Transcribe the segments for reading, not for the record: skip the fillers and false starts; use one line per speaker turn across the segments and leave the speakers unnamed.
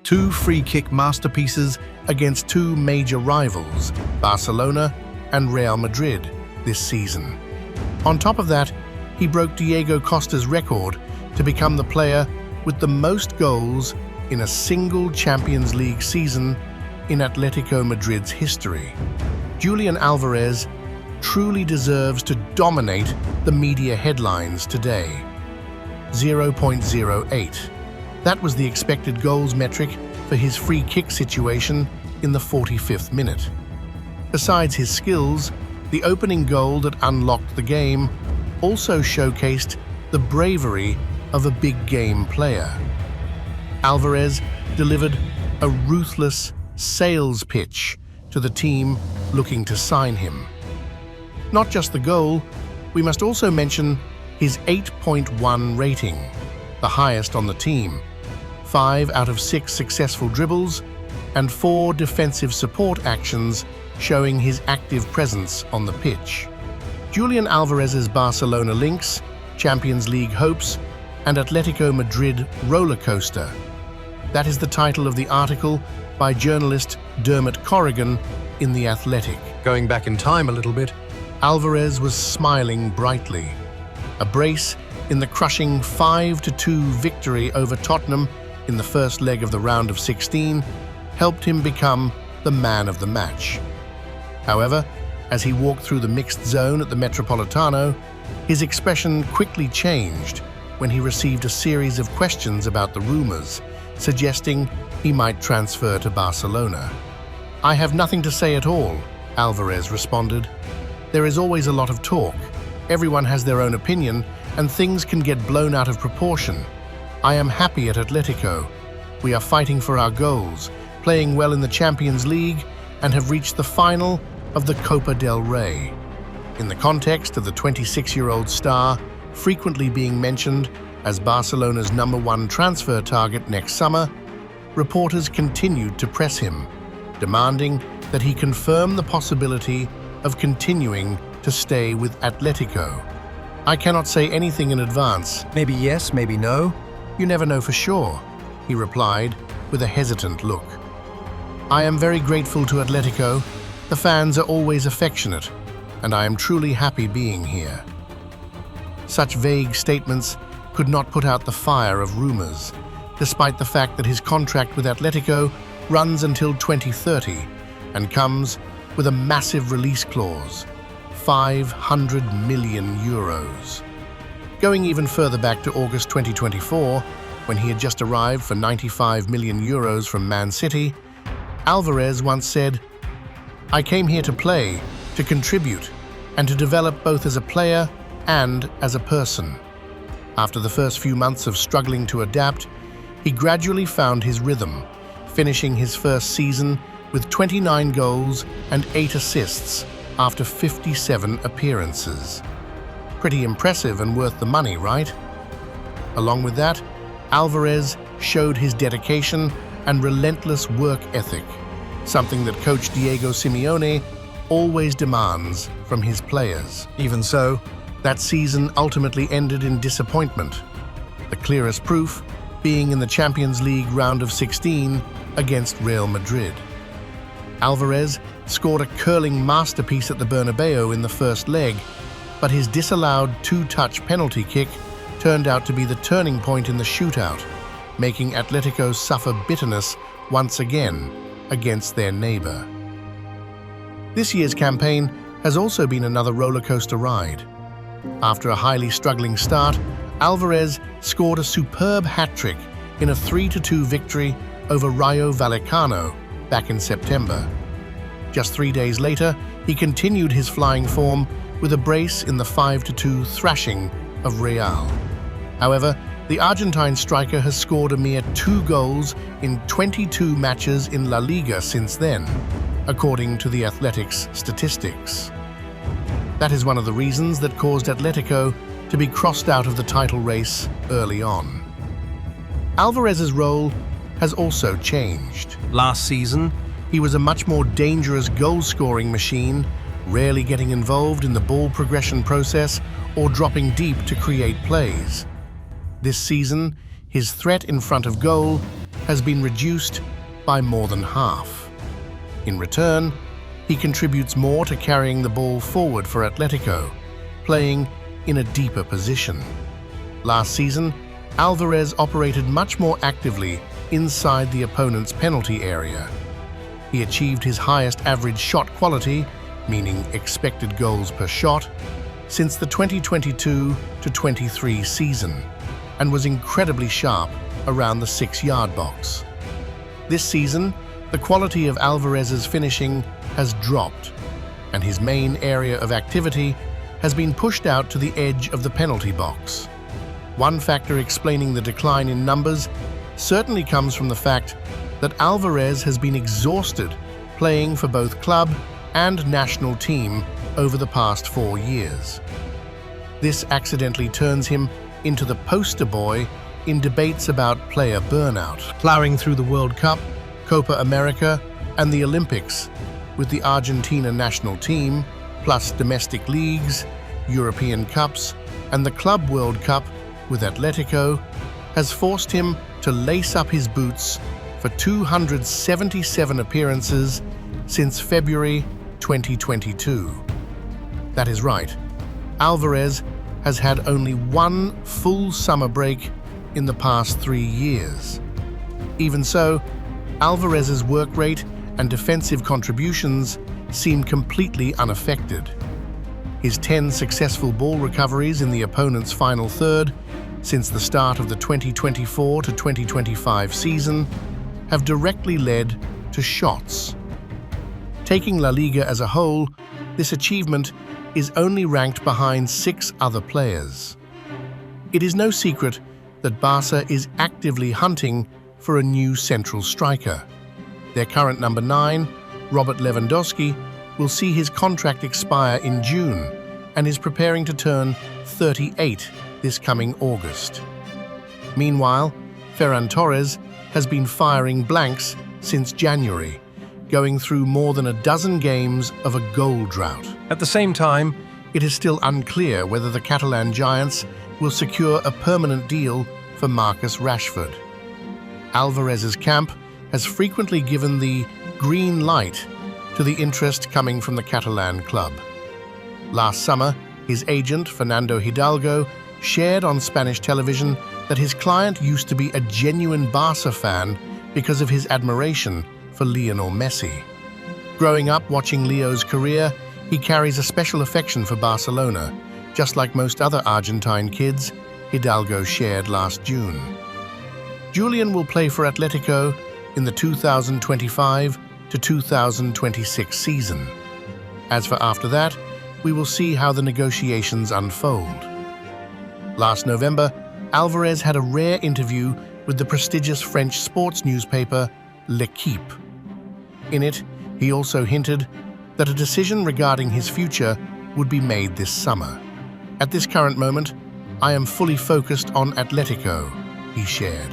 2 free-kick masterpieces against 2 major rivals, Barcelona and Real Madrid, this season. On top of that, he broke Diego Costa's record to become the player with the most goals in a single Champions League season in Atletico Madrid's history. Julian Alvarez truly deserves to dominate the media headlines today. 0.08. That was the expected goals metric for his free kick situation in the 45th minute. Besides his skills, the opening goal that unlocked the game also showcased the bravery of a big-game player. Alvarez delivered a ruthless sales pitch to the team looking to sign him. Not just the goal, we must also mention his 8.1 rating, the highest on the team, 5 out of 6 successful dribbles, and 4 defensive support actions showing his active presence on the pitch. Julian Alvarez'S Barcelona links, Champions League hopes, and Atletico Madrid Rollercoaster. That is the title of the article by journalist Dermot Corrigan in The Athletic.
Going back in time a little bit,
Alvarez was smiling brightly. A brace in the crushing 5-2 victory over Tottenham in the first leg of the round of 16 helped him become the man of the match. However, as he walked through the mixed zone at the Metropolitano, his expression quickly changed when he received a series of questions about the rumors, suggesting he might transfer to Barcelona. "I have nothing to say at all," Alvarez responded. "There is always a lot of talk. Everyone has their own opinion, and things can get blown out of proportion. I am happy at Atletico. We are fighting for our goals, playing well in the Champions League, and have reached the final of the Copa del Rey." In the context of the 26-year-old star frequently being mentioned as Barcelona's #1 transfer target next summer, reporters continued to press him, demanding that he confirm the possibility of continuing to stay with Atletico. "I cannot say anything in advance.
maybe yes, maybe no.
You never know for sure," he replied with a hesitant look. "I am very grateful to Atletico. The fans are always affectionate, and I am truly happy being here." Such vague statements could not put out the fire of rumors, despite the fact that his contract with Atletico runs until 2030 and comes with a massive release clause, €500 million. Going even further back to August 2024, when he had just arrived for €95 million from Man City, Alvarez once said, "I came here to play, to contribute, and to develop both as a player and as a person." After the first few months of struggling to adapt, he gradually found his rhythm, finishing his first season with 29 goals and 8 assists after 57 appearances. Pretty impressive and worth the money, right? Along with that, Alvarez showed his dedication and relentless work ethic, something that coach Diego Simeone always demands from his players.
Even so,
that season ultimately ended in disappointment, the clearest proof being in the Champions League round of 16 against Real Madrid. Alvarez scored a curling masterpiece at the Bernabeu in the first leg, but his disallowed 2-touch penalty kick turned out to be the turning point in the shootout, making Atletico suffer bitterness once again against their neighbor. This year's campaign has also been another rollercoaster ride. After a highly struggling start, Alvarez scored a superb hat-trick in a 3-2 victory over Rayo Vallecano back in September. Just 3 days later, he continued his flying form with a brace in the 5-2 thrashing of Real. However, the Argentine striker has scored a mere 2 goals in 22 matches in La Liga since then, according to the Athletic's statistics. That is one of the reasons that caused Atletico to be crossed out of the title race early on. Alvarez's role has also changed.
last season,
He was a much more dangerous goal-scoring machine, rarely getting involved in the ball progression process or dropping deep to create plays. This season, his threat in front of goal has been reduced by more than half. In return, he contributes more to carrying the ball forward for Atletico, playing in a deeper position. Last season, Alvarez operated much more actively inside the opponent's penalty area. He achieved his highest average shot quality, meaning expected goals per shot, since the 2022-23 season, and was incredibly sharp around the 6-yard box. This season, the quality of Alvarez's finishing has dropped, and his main area of activity has been pushed out to the edge of the penalty box. One factor explaining the decline in numbers certainly comes from the fact that Alvarez has been exhausted playing for both club and national team over the past 4 years. This accidentally turns him into the poster boy in debates about player burnout, plowing through the World Cup, Copa America, and the Olympics with the Argentina national team, plus domestic leagues, European Cups, and the Club World Cup with Atletico, has forced him to lace up his boots for 277 appearances since February 2022. That is right, Alvarez has had only one full summer break in the past 3 years. Even so, Alvarez's work rate and defensive contributions seem completely unaffected. His 10 successful ball recoveries in the opponent's final third since the start of the 2024-2025 season have directly led to shots. Taking La Liga as a whole, this achievement is only ranked behind 6 other players. It is no secret that Barca is actively hunting for a new central striker. Their current number 9, Robert Lewandowski, will see his contract expire in June and is preparing to turn 38 this coming August. Meanwhile, Ferran Torres has been firing blanks since January, going through more than a dozen games of a goal drought.
At the same time,
it is still unclear whether the Catalan giants will secure a permanent deal for Marcus Rashford. Alvarez's camp has frequently given the green light to the interest coming from the Catalan club. Last summer, his agent, Fernando Hidalgo, shared on Spanish television that his client used to be a genuine Barca fan because of his admiration for Lionel Messi. Growing up watching Leo's career, he carries a special affection for Barcelona, just like most other Argentine kids, Hidalgo shared last June. Julian will play for Atletico in the 2025-2026 season. As for after that, we will see how the negotiations unfold. Last November, Alvarez had a rare interview with the prestigious French sports newspaper L'Équipe. In it, he also hinted that a decision regarding his future would be made this summer. At this current moment, I am fully focused on Atletico, he shared.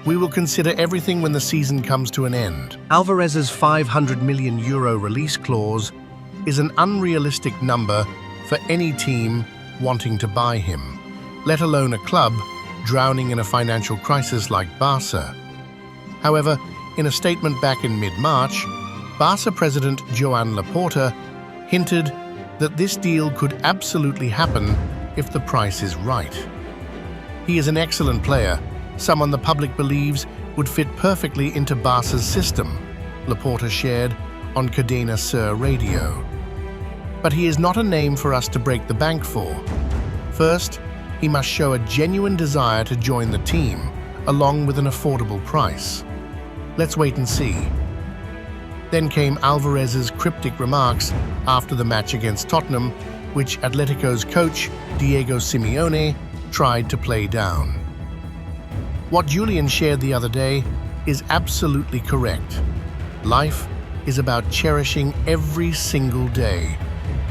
We will consider everything when the season comes to an end. Alvarez's €500 million release clause is an unrealistic number for any team wanting to buy him, let alone a club drowning in a financial crisis like Barca. However, in a statement back in mid-March, Barca president Joan Laporta hinted that this deal could absolutely happen if the price is right. He is an excellent player, someone the public believes would fit perfectly into Barca's system, Laporta shared on Cadena Ser Radio. But he is not a name for us to break the bank for. First, he must show a genuine desire to join the team, along with an affordable price. Let's wait and see. Then came Alvarez's cryptic remarks after the match against Tottenham, which Atletico's coach, Diego Simeone, tried to play down. What Julian shared the other day is absolutely correct. Life is about cherishing every single day,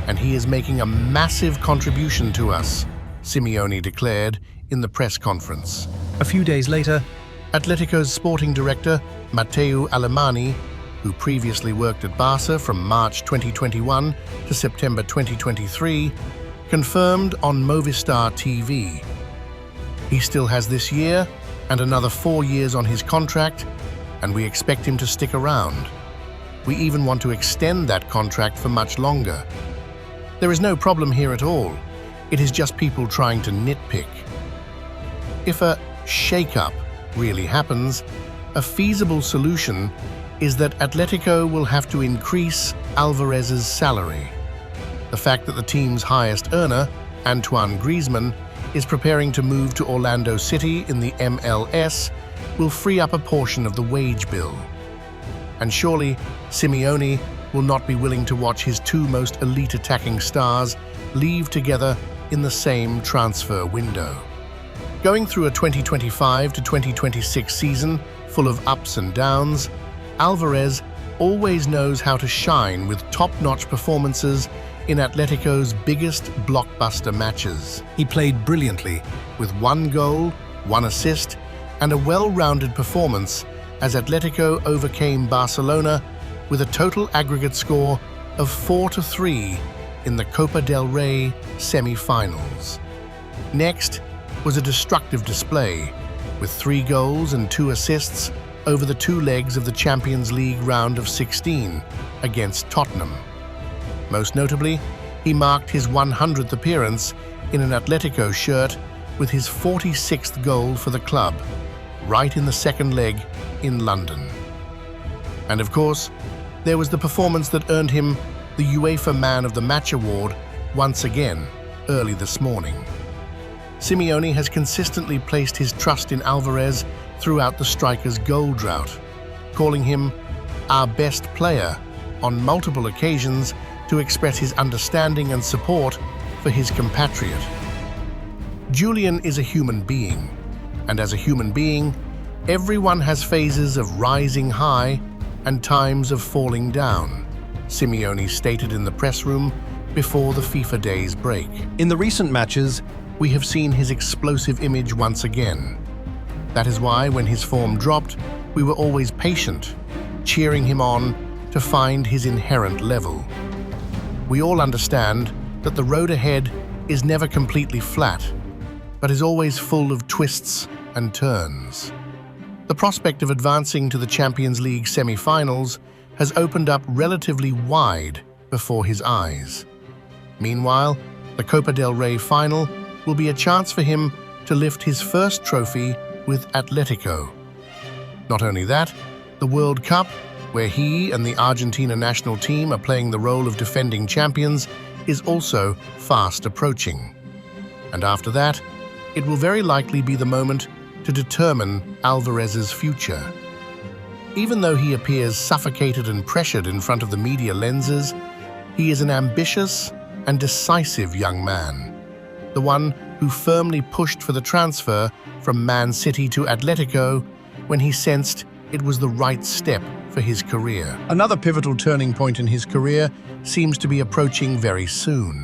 and he is making a massive contribution to us, Simeone declared in the press conference.
a few days later,
Atletico's sporting director, Matteo Alemany, who previously worked at Barca from March 2021 to September 2023, confirmed on Movistar TV. He still has this year and another 4 years on his contract, and we expect him to stick around. We even want to extend that contract for much longer. There is no problem here at all. It is just people trying to nitpick. If a shake-up really happens, a feasible solution is that Atletico will have to increase Alvarez'S salary. The fact that the team's highest earner, Antoine Griezmann, is preparing to move to Orlando City in the MLS will free up a portion of the wage bill. And surely, Simeone will not be willing to watch his two most elite attacking stars leave together in the same transfer window. Going through a 2025 to 2026 season full of ups and downs, Alvarez always knows how to shine with top-notch performances in Atletico's biggest blockbuster matches. He played brilliantly, with 1 goal, 1 assist, and a well-rounded performance as Atletico overcame Barcelona with a total aggregate score of 4-3 in the Copa del Rey semi-finals. Next was a destructive display, with 3 goals and 2 assists over the 2 legs of the Champions League round of 16 against Tottenham. Most notably, he marked his 100th appearance in an Atletico shirt with his 46th goal for the club, right in the second leg in London. And of course, there was the performance that earned him the UEFA Man of the Match award once again early this morning. Simeone has consistently placed his trust in Alvarez throughout the striker's goal drought, calling him our best player on multiple occasions to express his understanding and support for his compatriot. Julian is a human being, and as a human being, everyone has phases of rising high and times of falling down, Simeone stated in the press room before the FIFA days break.
In the recent matches,
we have seen his explosive image once again. That is why, when his form dropped, we were always patient, cheering him on to find his inherent level. We all understand that the road ahead is never completely flat, but is always full of twists and turns. The prospect of advancing to the Champions League semi-finals has opened up relatively wide before his eyes. Meanwhile, the Copa del Rey final will be a chance for him to lift his first trophy with Atletico. Not only that, the World Cup, where he and the Argentina national team are playing the role of defending champions, is also fast approaching. And after that, it will very likely be the moment to determine Alvarez's future. Even though he appears suffocated and pressured in front of the media lenses, he is an ambitious and decisive young man, the one who firmly pushed for the transfer from Man City to Atletico when he sensed it was the right step for his career. Another pivotal turning point in his career seems to be approaching very soon.